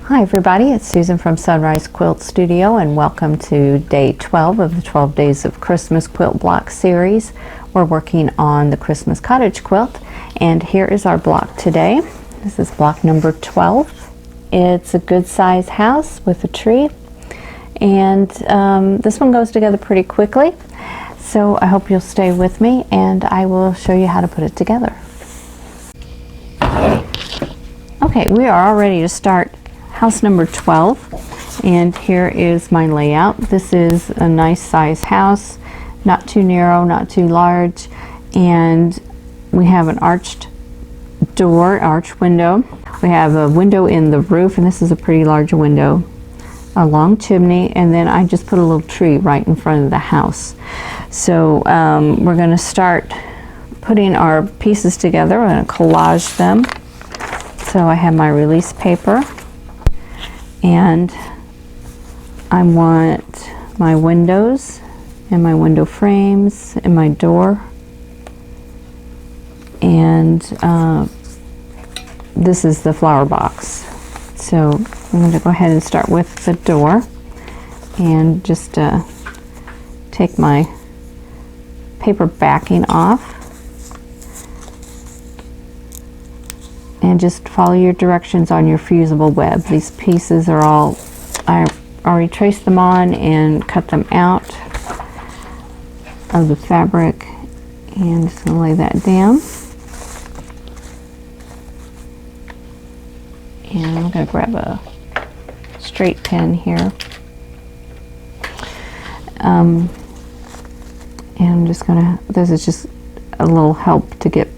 Hi everybody, it's Susan from Sunrise Quilt Studio and welcome to day 12 of the 12 Days of Christmas Quilt Block series. We're working on the Christmas Cottage quilt and here is our block today. This is block number 12. It's a good size house with a tree and this one goes together pretty quickly. So I hope you'll stay with me and I will show you how to put it together. Okay, we are all ready to start house number 12, and here is my layout. This is a nice size house, not too narrow, not too large, and we have an arched door, arch window. We have a window in the roof, and this is a pretty large window, a long chimney, and then I just put a little tree right in front of the house. So we're going to start putting our pieces together. I'm going to collage them. So I have my release paper, and I want my windows and my window frames and my door, and this is the flower box. So I'm going to go ahead and start with the door and just take my paper backing off and just follow your directions on your fusible web. These pieces are all, I already traced them on and cut them out of the fabric, and just going to lay that down. And I'm going to grab a straight pin here. And I'm just going to, this is just a little help to get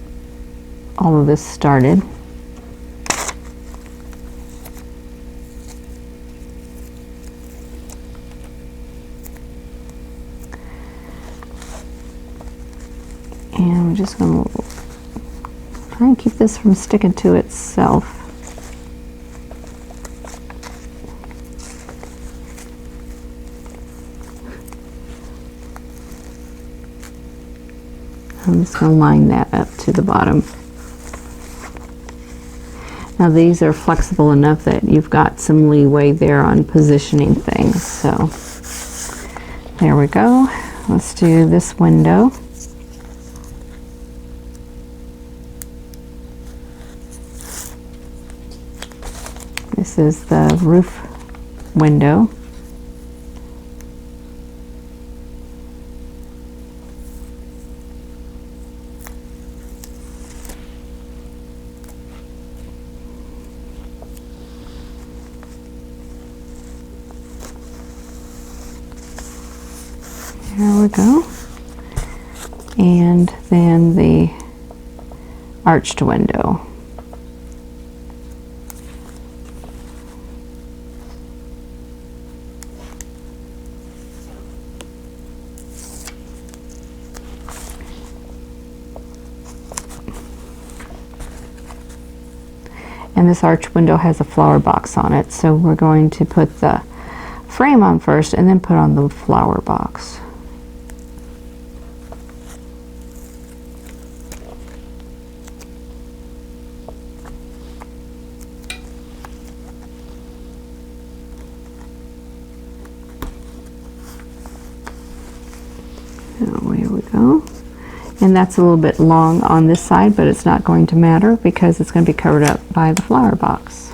all of this started. And I'm just going to try and keep this from sticking to itself. I'm just going to line that up to the bottom. Now these are flexible enough that you've got some leeway there on positioning things. So there we go. Let's do this window. This is the roof window. There we go. And then the arched window. And this arch window has a flower box on it, so we're going to put the frame on first and then put on the flower box. So here we go. And that's a little bit long on this side, but it's not going to matter because it's going to be covered up by the flower box.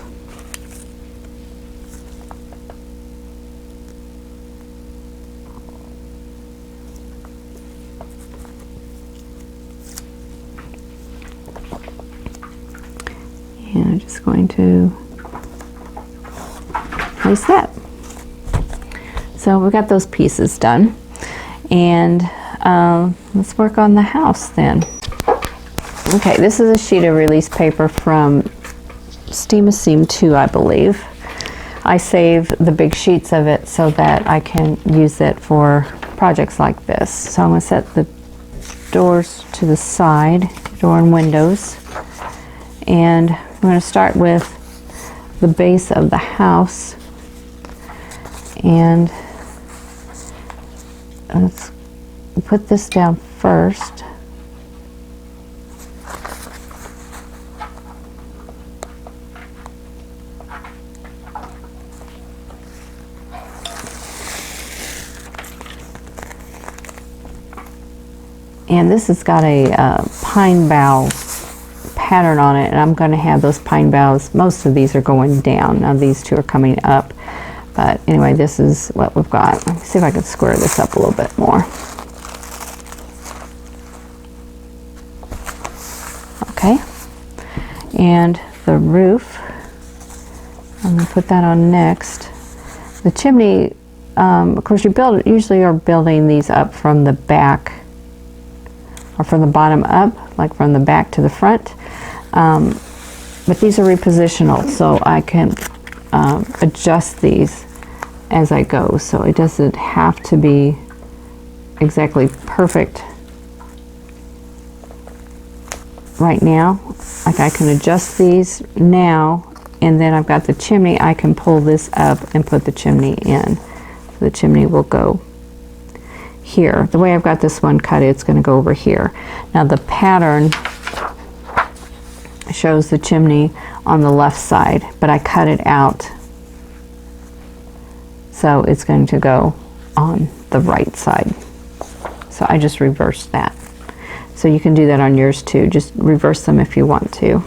And I'm just going to place that. So we've got those pieces done. And let's work on the house then. Okay, this is a sheet of release paper from Steam a Seam 2, I believe. I save the big sheets of it so that I can use it for projects like this. So I'm going to set the doors to the side, door and windows. And I'm going to start with the base of the house. And let's put this down first. And this has got a pine bough pattern on it, and I'm going to have those pine boughs, most of these are going down. Now these two are coming up, but anyway, this is what we've got. Let me see if I can square this up a little bit more. Okay, and the roof, I'm going to put that on next. The chimney, of course, usually are building these up from the back, or from the bottom up, like from the back to the front. But these are repositional, so I can adjust these as I go. So it doesn't have to be exactly perfect right now. Like I can adjust these now, and then I've got the chimney. I can pull this up and put the chimney in. So the chimney will go here. The way I've got this one cut, it's going to go over here. Now the pattern shows the chimney on the left side, but I cut it out, so it's going to go on the right side. So I just reversed that. So you can do that on yours too. Just reverse them if you want to.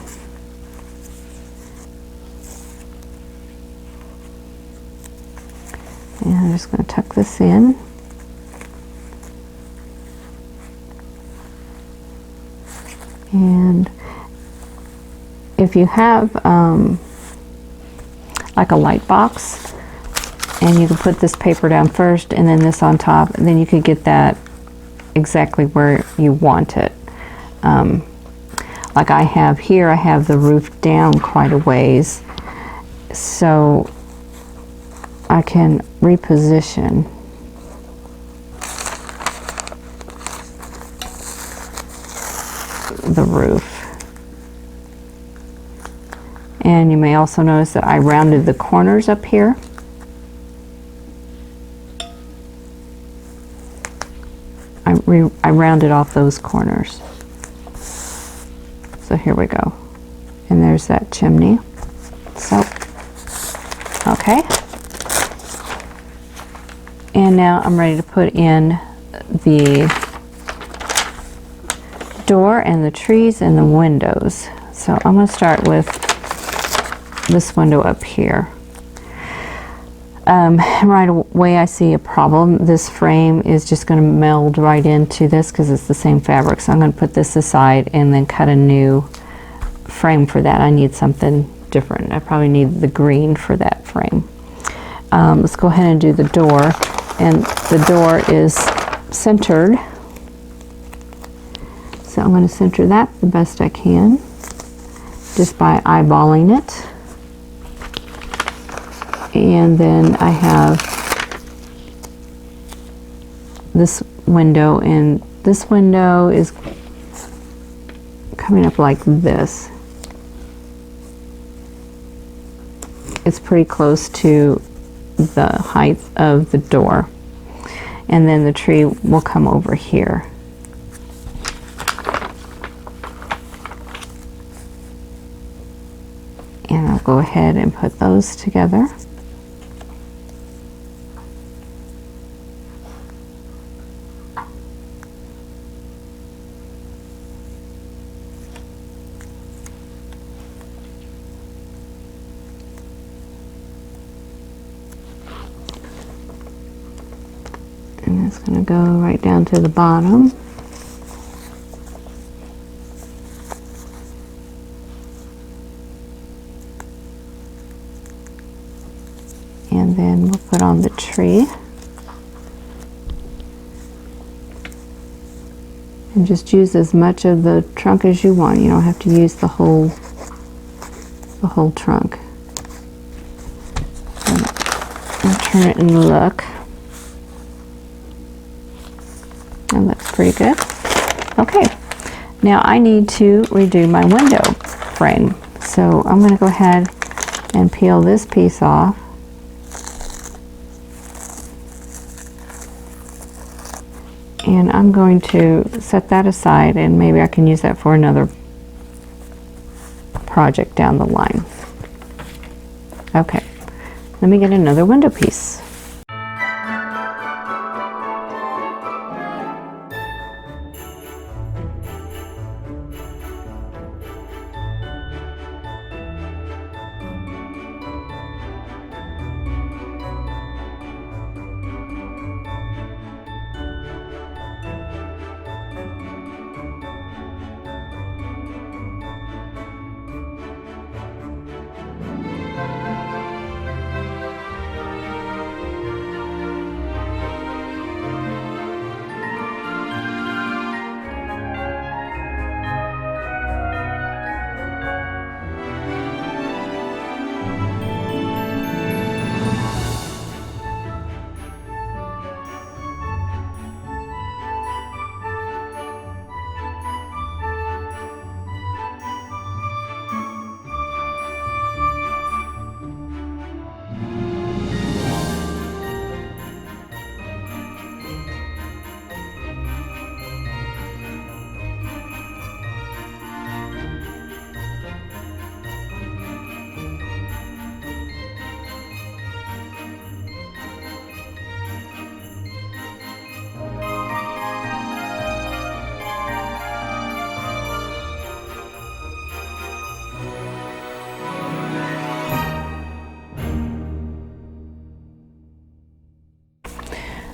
And I'm just going to tuck this in. And if you have like a light box, and you can put this paper down first and then this on top, and then you could get that exactly where you want it. Like I have here, I have the roof down quite a ways, so I can reposition the roof. And you may also notice that I rounded the corners up here. I rounded off those corners. So here we go. And there's that chimney. So, okay. And now I'm ready to put in the door and the trees and the windows. So I'm going to start with this window up here. Right away I see a problem. This frame is just going to meld right into this because it's the same fabric. So I'm going to put this aside and then cut a new frame for that. I need something different. I probably need the green for that frame. Let's go ahead and do the door. And the door is centered. So I'm going to center that the best I can just by eyeballing it. And then I have this window, and this window is coming up like this. It's pretty close to the height of the door. And then the tree will come over here. And I'll go ahead and put those together. And it's going to go right down to the bottom. And then we'll put on the tree. And just use as much of the trunk as you want. You don't have to use the whole trunk. I'll turn it and look. That looks pretty good. Okay, now I need to redo my window frame. So I'm going to go ahead and peel this piece off. And I'm going to set that aside, and maybe I can use that for another project down the line. Okay, let me get another window piece.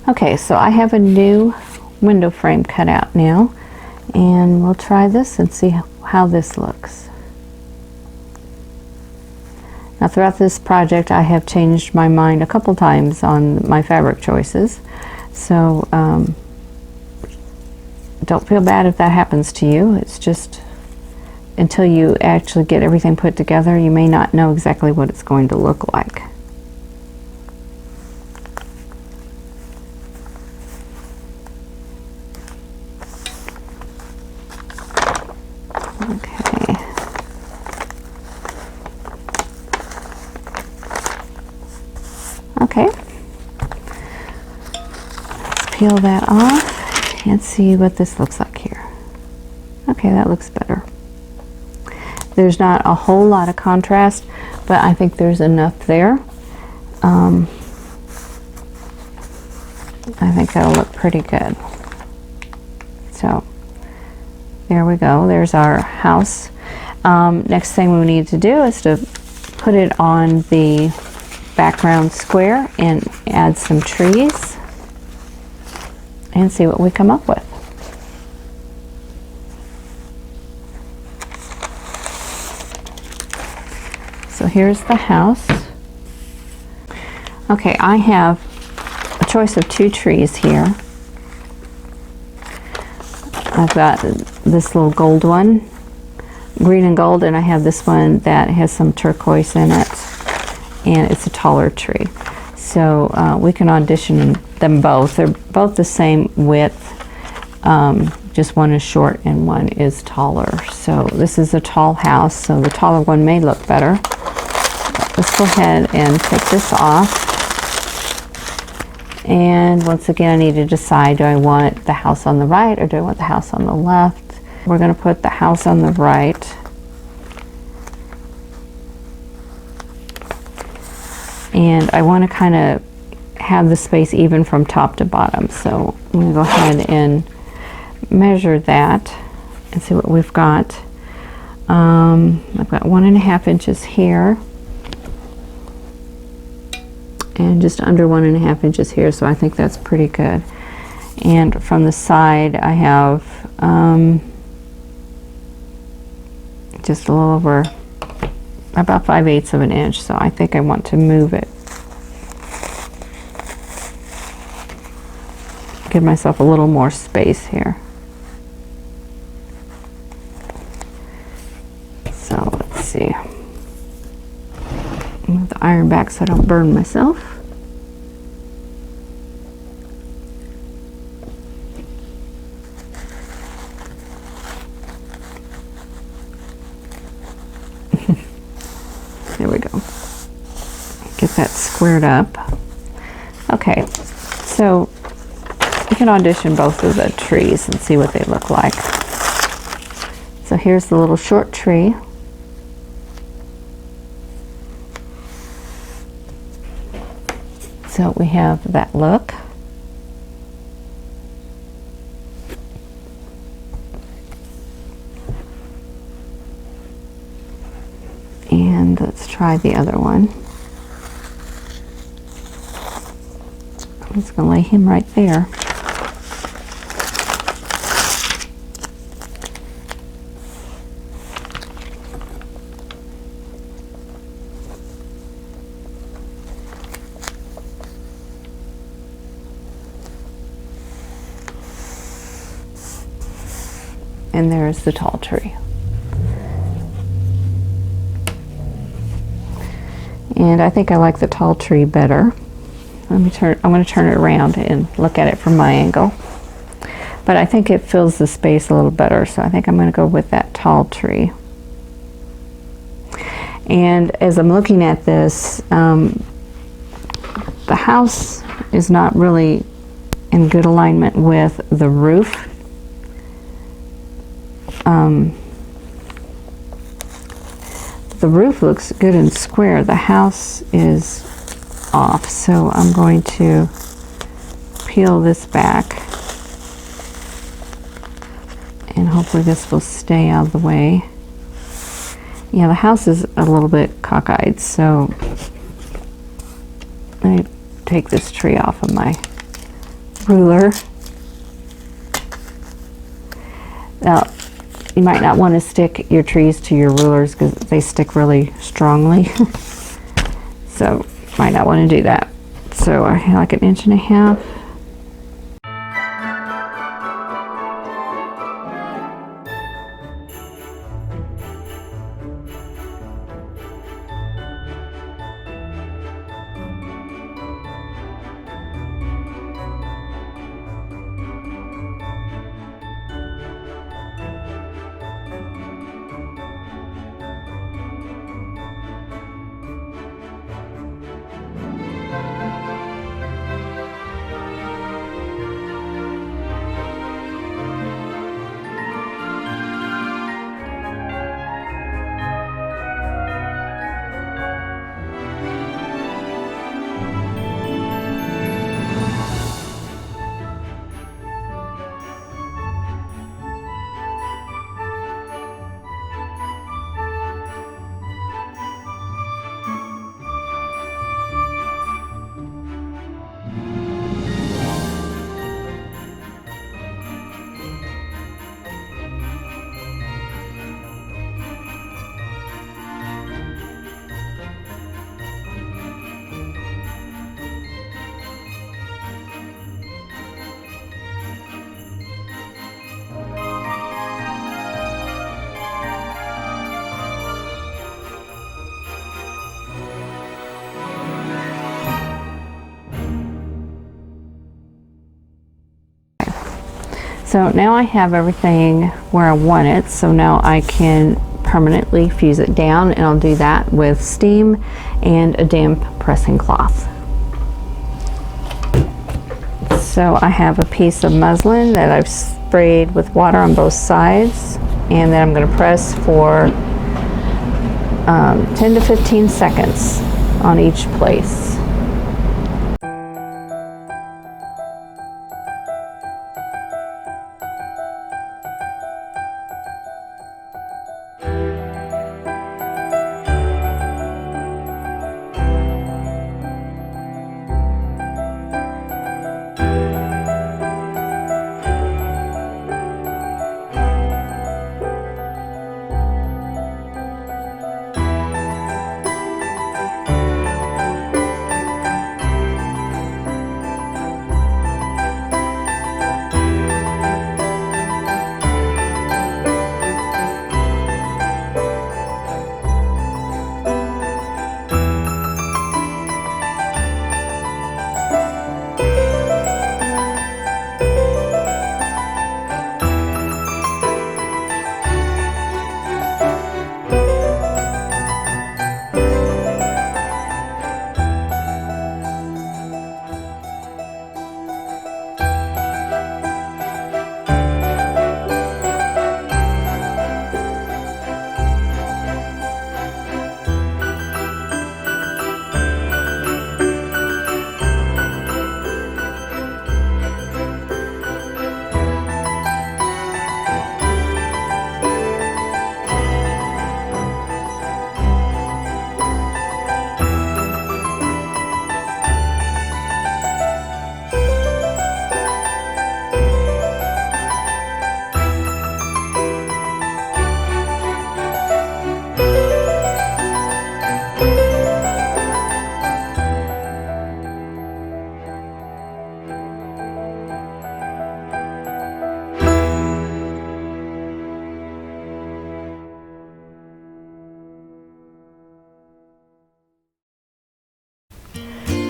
Okay, so I have a new window frame cut out now, and we'll try this and see how this looks. Now throughout this project I have changed my mind a couple times on my fabric choices, so don't feel bad if that happens to you. It's just until you actually get everything put together, you may not know exactly what it's going to look like. Okay. Okay. Let's peel that off and see what this looks like here. Okay, that looks better. There's not a whole lot of contrast, but I think there's enough there. I think that'll look pretty good. So there we go. There's our house. Next thing we need to do is to put it on the background square and add some trees and see what we come up with. So here's the house. Okay, I have a choice of 2 trees here. I've got this little gold one, green and gold, and I have this one that has some turquoise in it, and it's a taller tree. So we can audition them both. They're both the same width, just one is short and one is taller. So this is a tall house, so the taller one may look better. Let's go ahead and take this off. And once again, I need to decide, do I want the house on the right or do I want the house on the left? We're going to put the house on the right. And I want to kind of have the space even from top to bottom. So I'm going to go ahead and measure that and see what we've got. I've got 1.5 inches here. And just under 1.5 inches here, so I think that's pretty good. And from the side I have just a little over about 5/8 of an inch, so I think I want to move it. Give myself a little more space here. So let's see. Move the iron back so I don't burn myself. There we go. Get that squared up. Okay, so you can audition both of the trees and see what they look like. So here's the little short tree. So we have that look. And let's try the other one. I'm just going to lay him right there. And there's the tall tree. And I think I like the tall tree better. I'm going to turn it around and look at it from my angle. But I think it fills the space a little better, so I think I'm going to go with that tall tree. And as I'm looking at this, the house is not really in good alignment with the roof. The roof looks good and square. The house is off, so I'm going to peel this back and hopefully this will stay out of the way. Yeah, the house is a little bit cockeyed, so let me take this tree off of my ruler. Now, you might not want to stick your trees to your rulers because they stick really strongly. So, might not want to do that. So, I have like 1.5 inches. So now I have everything where I want it, so now I can permanently fuse it down, and I'll do that with steam and a damp pressing cloth. So I have a piece of muslin that I've sprayed with water on both sides, and then I'm going to press for 10 to 15 seconds on each place.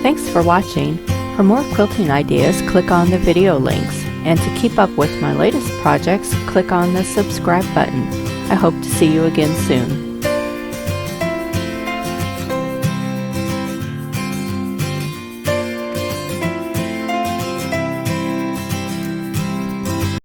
Thanks for watching. For more quilting ideas, click on the video links. And to keep up with my latest projects, click on the subscribe button. I hope to see you again soon.